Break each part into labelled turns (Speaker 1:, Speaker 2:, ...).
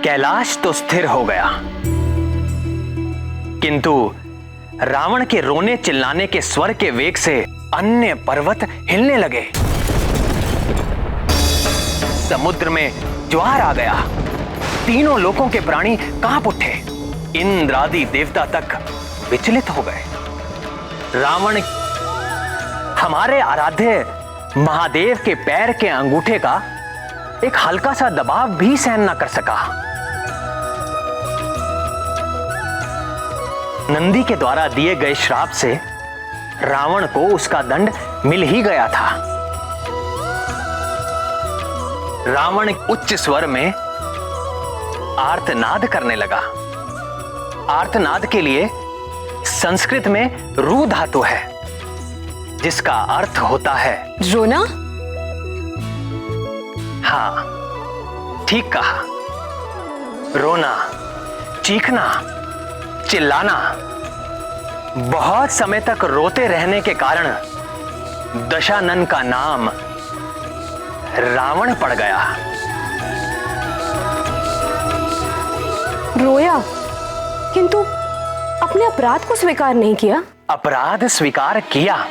Speaker 1: कैलाश तो स्थिर हो गया, किंतु रावण के रोने चिल्लाने के स्वर के वेग से अन्य पर्वत हिलने लगे। समुद्र में ज्वार आ गया, तीनों लोकों के प्राणी कांप उठे, इंद्र आदि देवता तक विचलित हो गए। रावण हमारे आराध्य महादेव के पैर के अंगूठे का एक हल्का सा दबाव भी सहन न कर सका। नंदी के द्वारा दिए गए श्राप से रावण को उसका दंड मिल ही गया था। रावण उच्च स्वर में आर्तनाद करने लगा। आर्तनाद के लिए संस्कृत में रू धातु है, जिसका अर्थ होता है
Speaker 2: रोना।
Speaker 1: हाँ, ठीक कहा। रोना, चीखना, चिल्लाना। बहुत समय तक रोते रहने के कारण दशानन का नाम रावण पड़ गया।
Speaker 2: रोया, किंतु अपने अपराध को स्वीकार नहीं किया।
Speaker 1: अपराध स्वीकार किया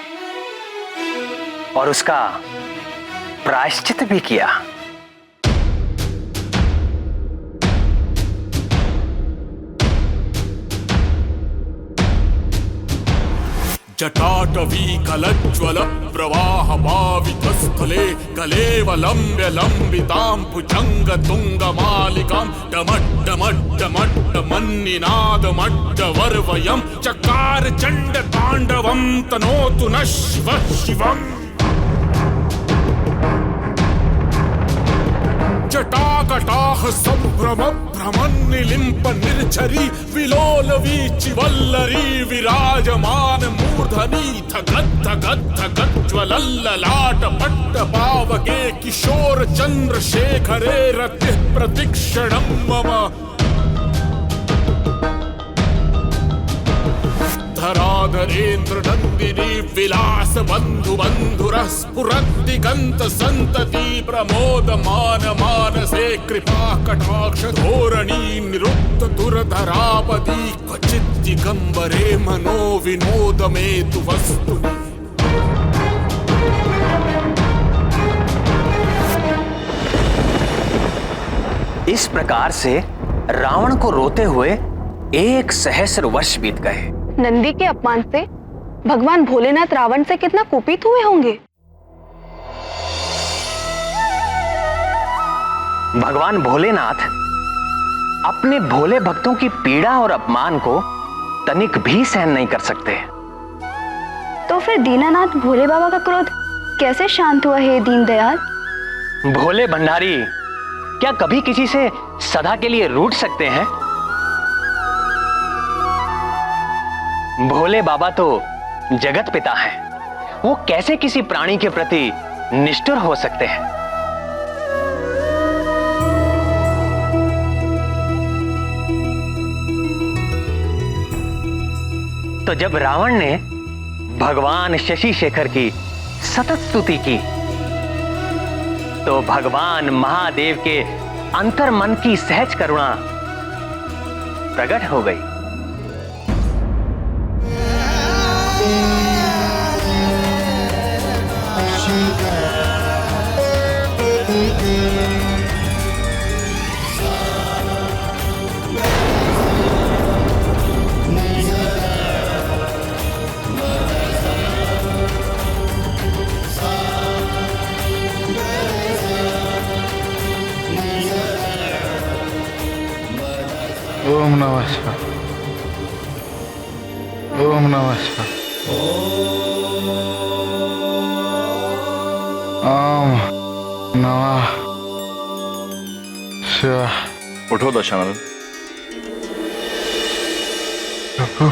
Speaker 1: और उसका प्रायश्चित भी किया।
Speaker 3: जटाटवी कलज्ज्वल प्रवाह भावित स्थले कलेवलम्ब्य लम्बितां भुजंग तुंग मालिकां डमड्डमड्डमड्डमन्निनादमड्डवर्वयं चकार चंड तांडवं तनोतु नः शिवः शिवम्। जटाकटाह संभ्रम भ्रमन्निलिम्प निर्झरी विलोल वीचिवल्लरी विराजमान मूर्धनि धगद् धगद् धगज्ज्वलल्ललाट पट्ट पावके किशोर चंद्रशेखरे रतिः प्रतिक्षणं मम। धराधरेन्द्र नंदिनी विलास बंधु बंधुरः स्फुरद्दिगंत संतति प्रमोदमान मानसे कृपा कटाक्ष धोरणी निरुक्त दुर्धरापदी क्वचित् दिगंबरे मनो विनोदमेतु वस्तुनि।
Speaker 1: इस प्रकार से रावण को रोते हुए 1 सहस्र वर्ष बीत गए।
Speaker 2: नंदी के अपमान से भगवान भोलेनाथ रावण से कितना कुपित हुए होंगे।
Speaker 1: भगवान भोलेनाथ अपने भोले भक्तों की पीड़ा और अपमान को तनिक भी सहन नहीं कर सकते।
Speaker 2: तो फिर दीनानाथ भोले बाबा का क्रोध कैसे शांत हुआ है दीनदयाल?
Speaker 1: भोले भंडारी क्या कभी किसी से सदा के लिए रूठ सकते हैं? भोले बाबा तो जगत पिता हैं, वो कैसे किसी प्राणी के प्रति निष्ठुर हो सकते हैं? तो जब रावण ने भगवान शशि शेखर की सतत स्तुति की, तो भगवान महादेव के अंतर्मन की सहज करुणा प्रकट हो गई।
Speaker 4: ओम नमः शिवाय। ओम नमः शिवाय। ओम नमः शिवाय।
Speaker 5: उठो दशानन।
Speaker 4: प्रभु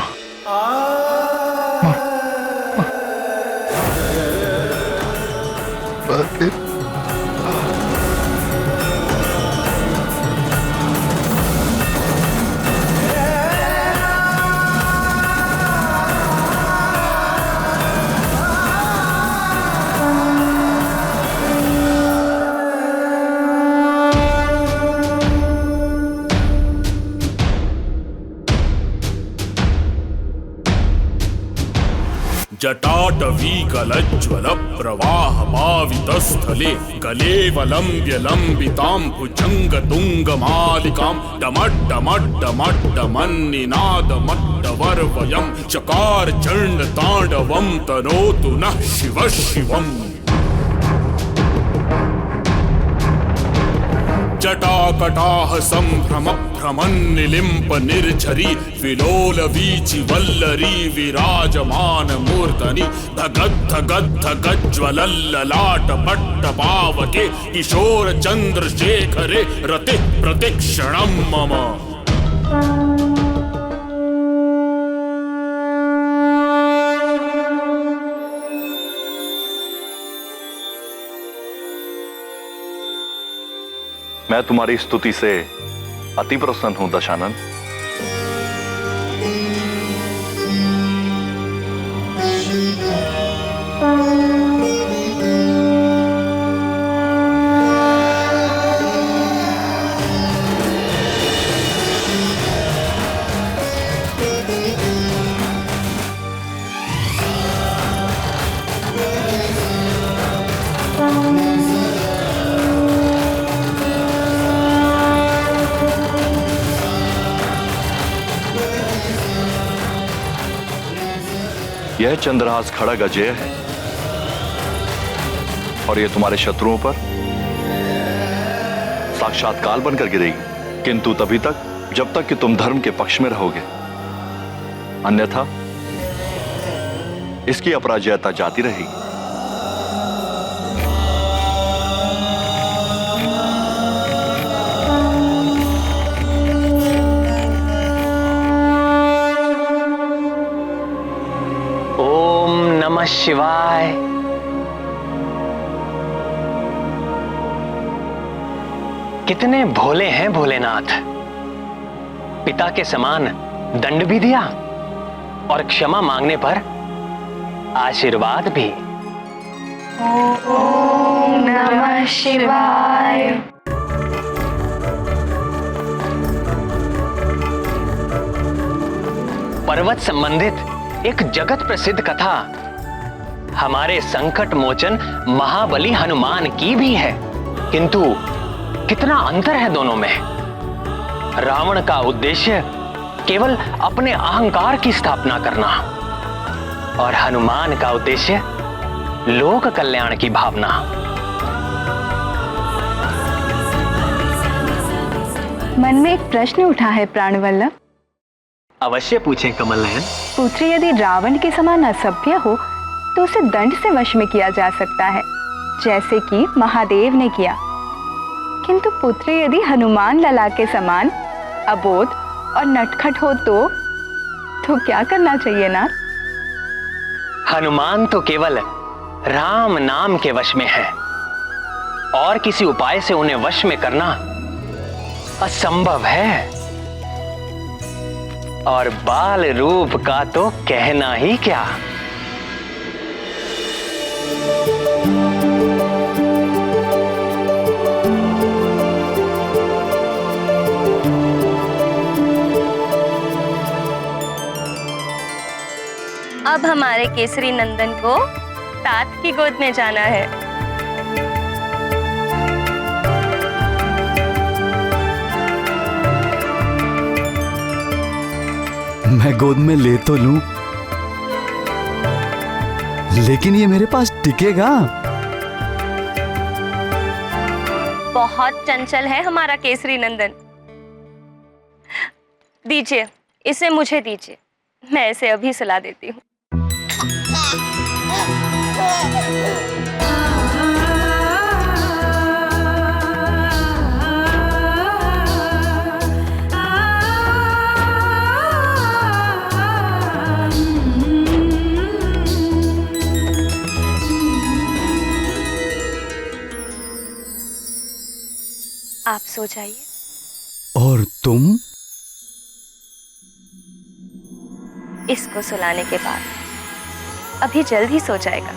Speaker 3: जटाटवीकलज्ज्वल प्रवाह पावितस्थले कलेवलम्ब्य लम्बितां भुजङ्गतुङ्गमालिकां डमड्डमड्डमड्डमन्निनादमड्डवर्वयं चकार चण्डताण्डवं तनोतु नः शिवः शिवम्। जटाकटाह संभ्रम भ्रमन्निलिम्प निर्झरी विलोल वीचि वल्लरी विराजमान मूर्धनि धगद्धगद्धगज्ज्वलल्ललाट पट्टपावके किशोर चन्द्रशेखरे रति प्रतिक्षणं मम।
Speaker 5: मैं तुम्हारी स्तुति से अति प्रसन्न हूं दशानन। यह चंद्रहास खड़ग अजय है और यह तुम्हारे शत्रुओं पर साक्षात काल बनकर गिरेगी, किंतु तभी तक जब तक कि तुम धर्म के पक्ष में रहोगे, अन्यथा इसकी अपराजयता जाती रहेगी।
Speaker 1: नमः शिवाय। कितने भोले हैं भोलेनाथ। पिता के समान दंड भी दिया और क्षमा मांगने पर आशीर्वाद भी।
Speaker 2: ओम नमः शिवाय।
Speaker 1: पर्वत संबंधित एक जगत प्रसिद्ध कथा हमारे संकट मोचन महाबली हनुमान की भी है, किंतु कितना अंतर है दोनों में। रावण का उद्देश्य केवल अपने अहंकार की स्थापना करना और हनुमान का उद्देश्य लोक कल्याण की भावना।
Speaker 2: मन में एक प्रश्न उठा है प्राणवल्लभ।
Speaker 1: अवश्य पूछें कमल नयन।
Speaker 2: पुत्री यदि रावण के समान असभ्य हो तो उसे दंड से वश में किया जा सकता है, जैसे कि महादेव ने किया, किंतु पुत्री यदि हनुमान लला के समान अबोध और नटखट हो तो क्या करना चाहिए ना?
Speaker 1: हनुमान तो केवल राम नाम के वश में है और किसी उपाय से उन्हें वश में करना असंभव है। और बाल रूप का तो कहना ही क्या।
Speaker 6: अब हमारे केसरी नंदन को तात की गोद में जाना है।
Speaker 7: मैं गोद में ले तो लूं, लेकिन ये मेरे पास टिकेगा?
Speaker 6: बहुत चंचल है हमारा केसरी नंदन। दीजिए, इसे मुझे दीजिए, मैं इसे अभी सुला देती हूँ। आप सो जाइए।
Speaker 7: और तुम?
Speaker 6: इसको सुलाने के बाद अभी जल्द ही सो जाएगा।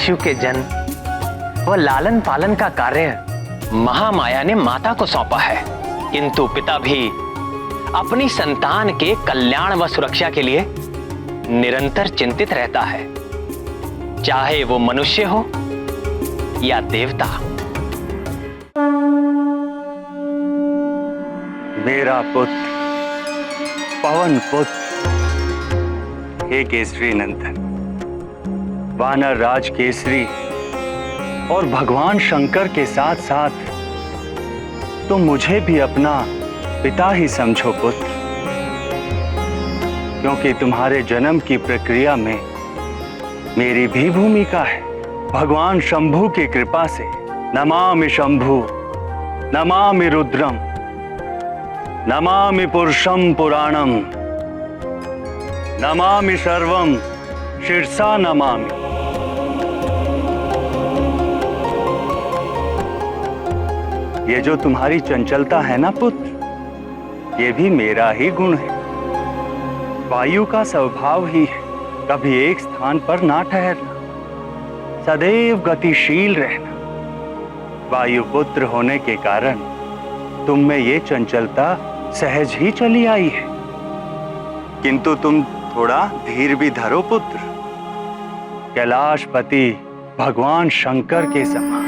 Speaker 1: शिशु के जन्म व लालन पालन का कार्य महामाया ने माता को सौंपा है, किंतु पिता भी अपनी संतान के कल्याण व सुरक्षा के लिए निरंतर चिंतित रहता है, चाहे वो मनुष्य हो या देवता।
Speaker 8: मेरा पुत्र, पवन पुत्र, हे केसरी नंदन, वानर राज केसरी और भगवान शंकर के साथ साथ तुम मुझे भी अपना पिता ही समझो पुत्र, क्योंकि तुम्हारे जन्म की प्रक्रिया में मेरी भी भूमिका है। भगवान शंभु की कृपा से नमामि शंभु, नमामि रुद्रम, नमामि पुरुषम पुराणम, नमामि सर्वम शिरसा नमामि। ये जो तुम्हारी चंचलता है ना पुत्र, ये भी मेरा ही गुण है। वायु का स्वभाव ही है कभी एक स्थान पर ना ठहरना, सदैव गतिशील रहना। वायु पुत्र होने के कारण तुम में ये चंचलता सहज ही चली आई है, किंतु तुम थोड़ा धीर भी धरो पुत्र, कैलाशपति भगवान शंकर के समान।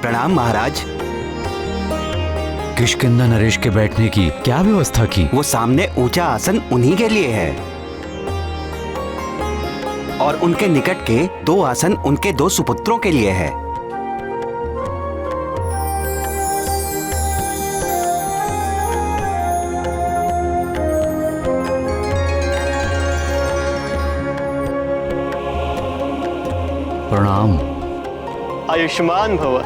Speaker 9: प्रणाम महाराज।
Speaker 7: किष्किंधा नरेश के बैठने की क्या व्यवस्था की?
Speaker 9: वो सामने ऊंचा आसन उन्हीं के लिए है और उनके निकट के 2 आसन उनके 2 सुपुत्रों के लिए है।
Speaker 7: प्रणाम।
Speaker 10: आयुष्मान भव।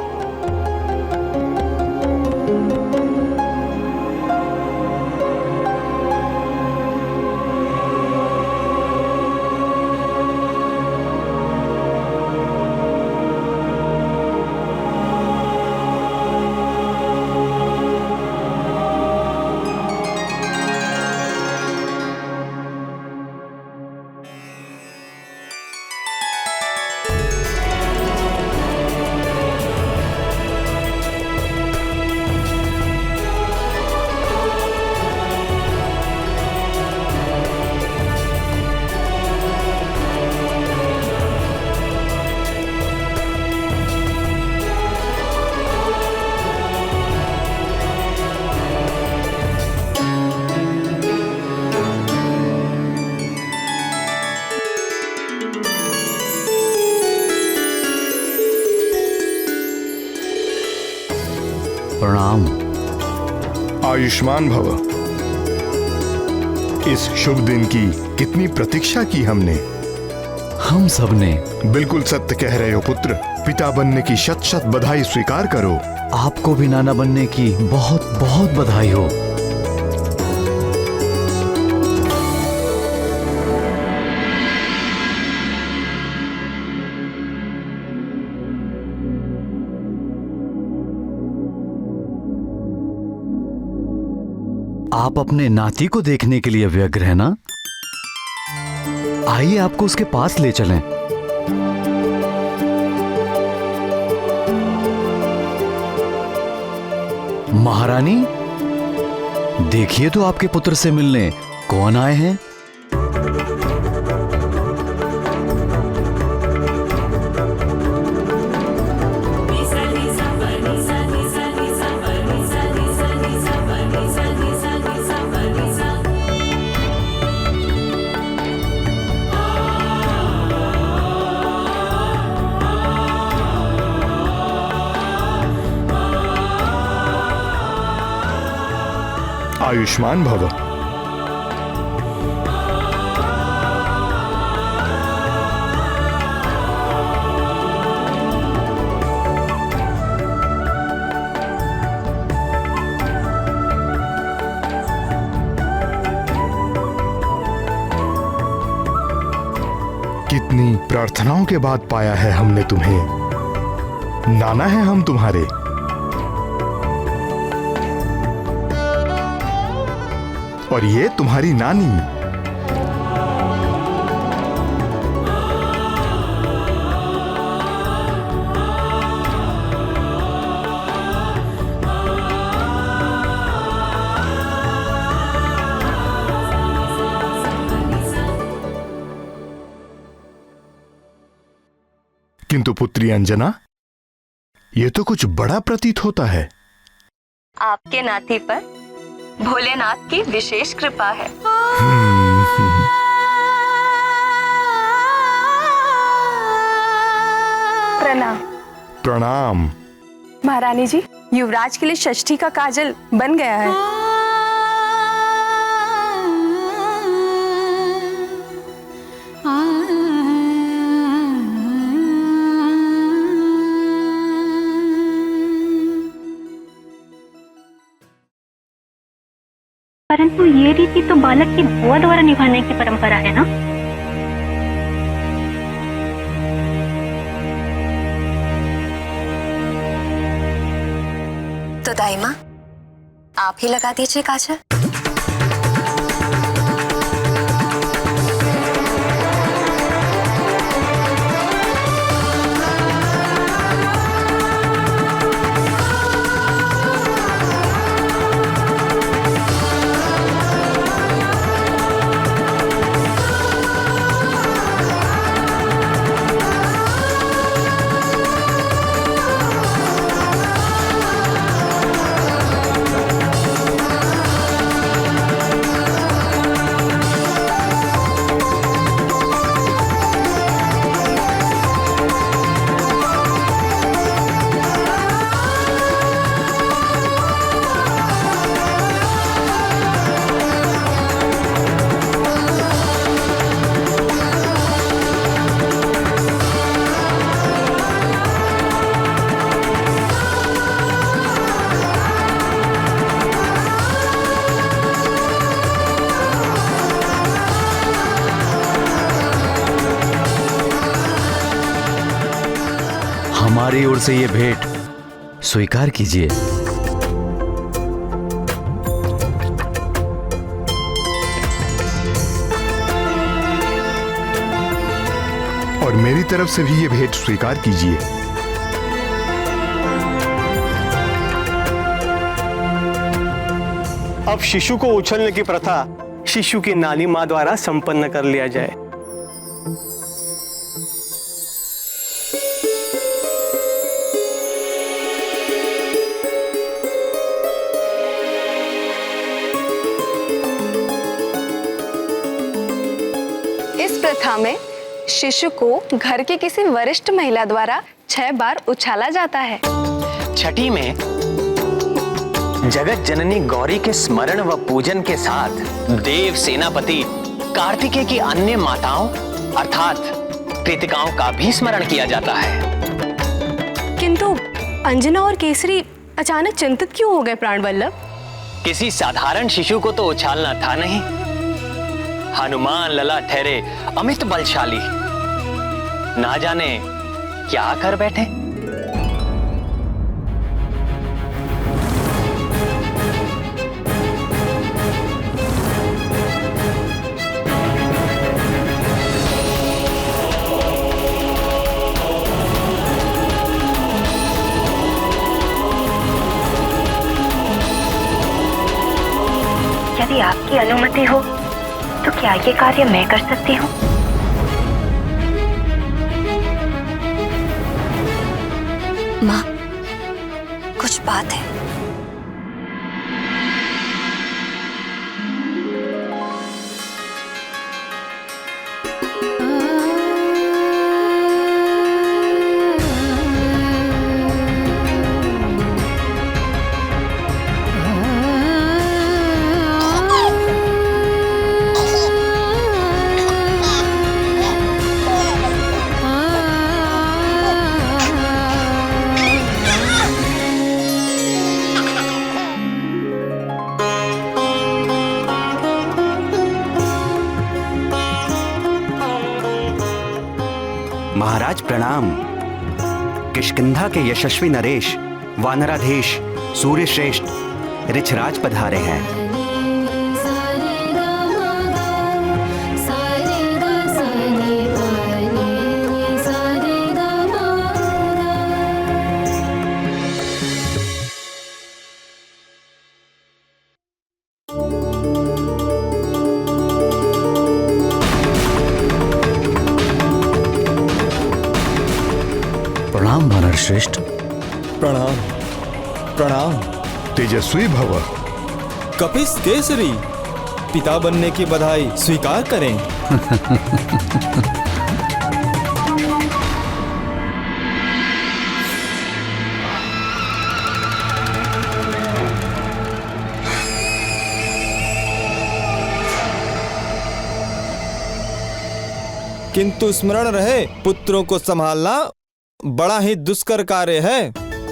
Speaker 7: प्रणाम।
Speaker 11: आयुष्मान भव। इस शुभ दिन की कितनी प्रतीक्षा की हमने।
Speaker 7: हम सब ने।
Speaker 11: बिल्कुल सत्य कह रहे हो पुत्र। पिता बनने की शत शत बधाई स्वीकार करो।
Speaker 7: आपको भी नाना बनने की बहुत बहुत बधाई हो। आप अपने नाती को देखने के लिए व्यग्र हैं ना? आइए आपको उसके पास ले चलें। महारानी, देखिए तो आपके पुत्र से मिलने कौन आए हैं?
Speaker 11: आयुष्मान भव। कितनी प्रार्थनाओं के बाद पाया है हमने तुम्हें। नाना है हम तुम्हारे। और ये तुम्हारी नानी। किंतु पुत्री अंजना, ये तो कुछ बड़ा प्रतीत होता है।
Speaker 6: आपके नाती पर भोलेनाथ की विशेष कृपा है।
Speaker 2: प्रणाम।
Speaker 11: प्रणाम।
Speaker 2: महारानी जी, युवराज के लिए षष्ठी का काजल बन गया है।
Speaker 12: परंतु ये रीति तो बालक की बुआ द्वारा निभाने की परंपरा है ना?
Speaker 6: तो दाई माँ, आप ही लगा दीजिए काजल।
Speaker 7: हमारी ओर से ये भेंट स्वीकार कीजिए।
Speaker 11: और मेरी तरफ से भी ये भेंट स्वीकार कीजिए।
Speaker 10: अब शिशु को उछलने की प्रथा शिशु की नानी माँ द्वारा संपन्न कर लिया जाए।
Speaker 2: इस प्रथा में शिशु को घर की किसी वरिष्ठ महिला द्वारा 6 बार उछाला जाता है।
Speaker 1: छठी में जगत जननी गौरी के स्मरण व पूजन के साथ देव सेनापति कार्तिकेय की अन्य माताओं अर्थात कृतिकाओं का भी स्मरण किया जाता है।
Speaker 2: किंतु अंजना और केसरी अचानक चिंतित क्यों हो गए प्राणवल्लभ?
Speaker 1: किसी साधारण शिशु को तो उछालना था नहीं। हनुमान लला ठहरे अमित बलशाली, ना जाने क्या कर बैठे।
Speaker 6: यदि आपकी अनुमति हो तो क्या ये कार्य मैं कर सकती हूँ?
Speaker 13: माँ, कुछ बात है।
Speaker 9: महाराज प्रणाम। किष्किंधा के यशस्वी नरेश, वानराधीश, सूर्यश्रेष्ठ, ऋछराज पधारे हैं।
Speaker 7: प्रणाम वानर श्रेष्ठ।
Speaker 14: प्रणाम प्रणाम।
Speaker 11: तेजस्वी भव।
Speaker 14: कपिस केसरी, पिता बनने की बधाई स्वीकार करें। किंतु स्मरण रहे, पुत्रों को संभालना बड़ा ही दुष्कर कार्य है,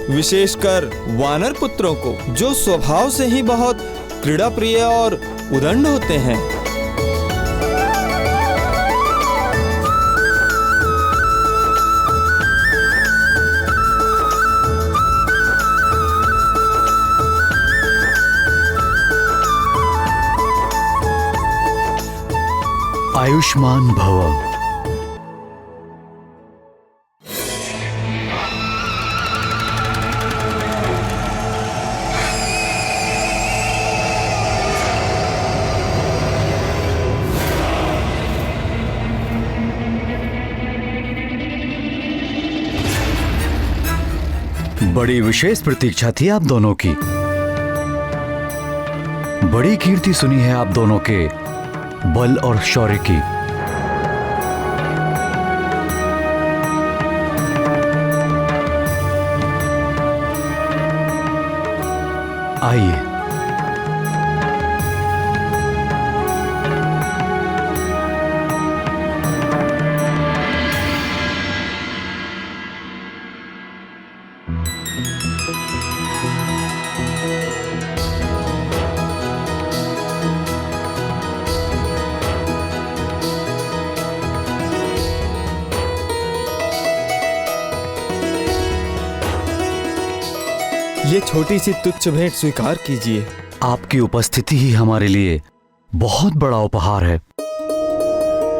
Speaker 14: विशेषकर वानर पुत्रों को, जो स्वभाव से ही बहुत क्रीड़ा प्रिय और उदंड होते हैं।
Speaker 7: आयुष्मान भव। बड़ी विशेष प्रतीक्षा थी आप दोनों की। बड़ी कीर्ति सुनी है आप दोनों के बल और शौर्य की। आइए।
Speaker 14: ये छोटी सी तुच्छ भेंट स्वीकार कीजिए।
Speaker 7: आपकी उपस्थिति ही हमारे लिए बहुत बड़ा उपहार है।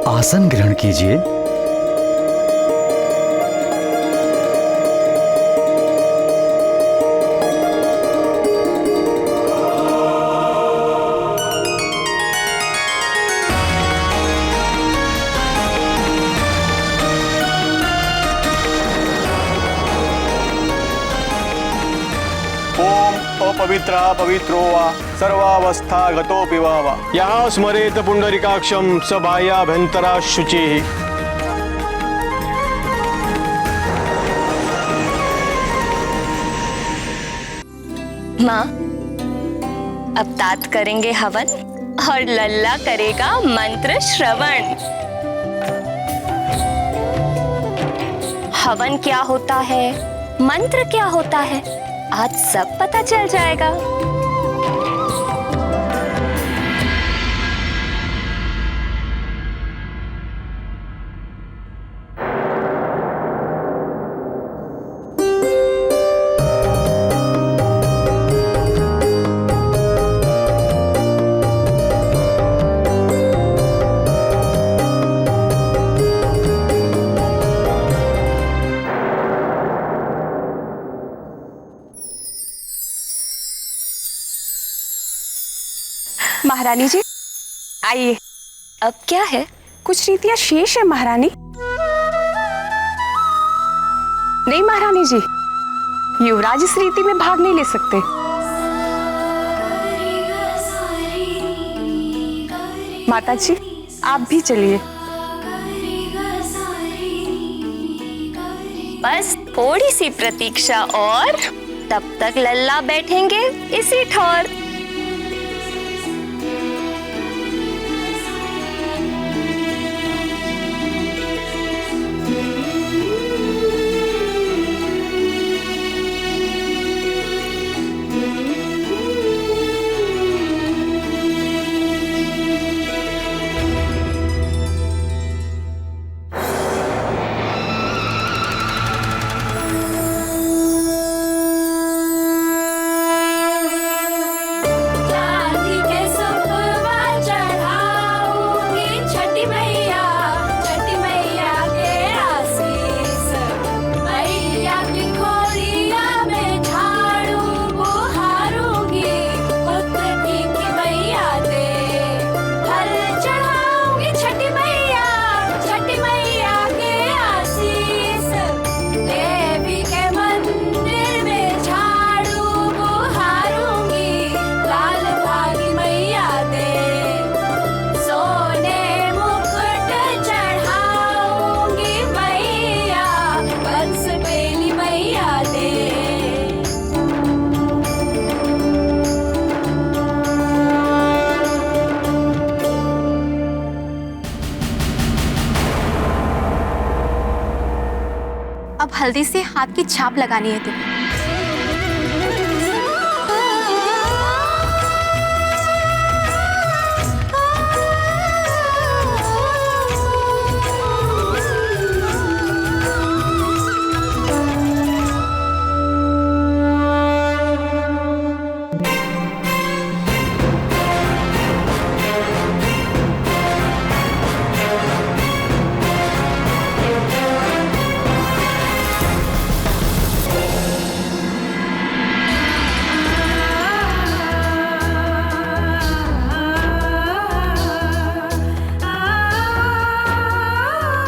Speaker 7: आसन ग्रहण कीजिए।
Speaker 10: पवित्रा पवित्रो वा सर्वावस्था गतोऽपि वा यः स्मरेत पुंडरीकाक्षं स बाह्याभ्यन्तरा शुचिः।
Speaker 6: माँ, अब तात करेंगे हवन और लल्ला करेगा मंत्र श्रवण। हवन क्या होता है, मंत्र क्या होता है, आज सब पता चल जाएगा।
Speaker 2: महारानी जी आइए।
Speaker 6: अब क्या है?
Speaker 2: कुछ रीतियां शेष है महारानी। नहीं महारानी जी, युवराज इस रीति में भाग नहीं ले सकते। माता जी आप भी चलिए।
Speaker 6: बस थोड़ी सी प्रतीक्षा और तब तक लल्ला बैठेंगे इसी ठौर।
Speaker 13: अब हल्दी से हाथ की छाप लगानी है तुम्हें।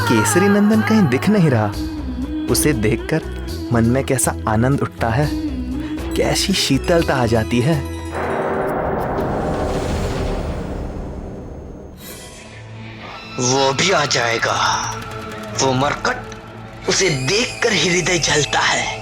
Speaker 15: केसरी नंदन कहीं दिख नहीं रहा। उसे देखकर मन में कैसा आनंद उठता है, कैसी शीतलता आ जाती है।
Speaker 16: वो भी आ जाएगा। वो मरकट, उसे देखकर हृदय जलता है।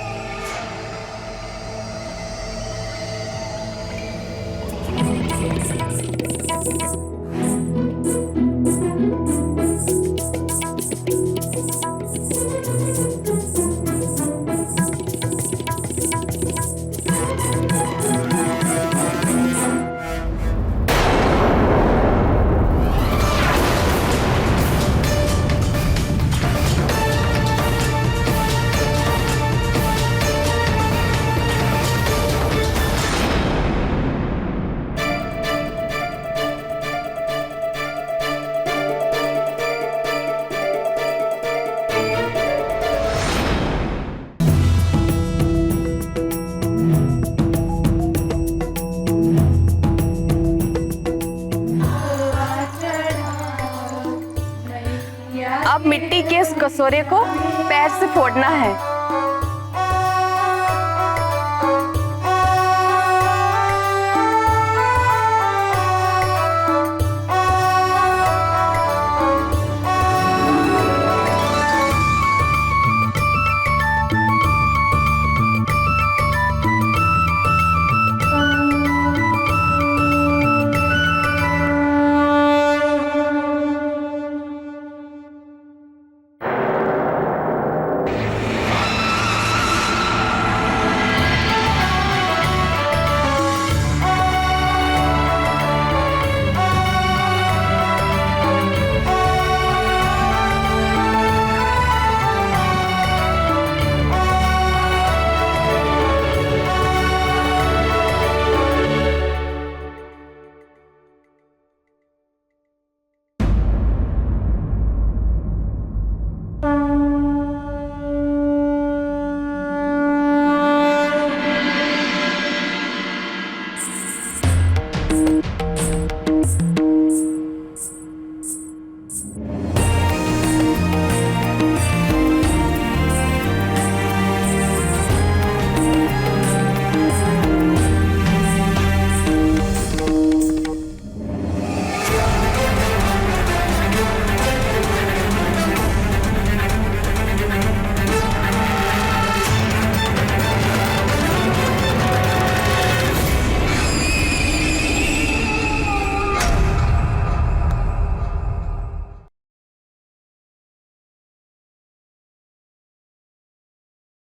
Speaker 2: अब मिट्टी के इस कटोरे को पैर से फोड़ना है।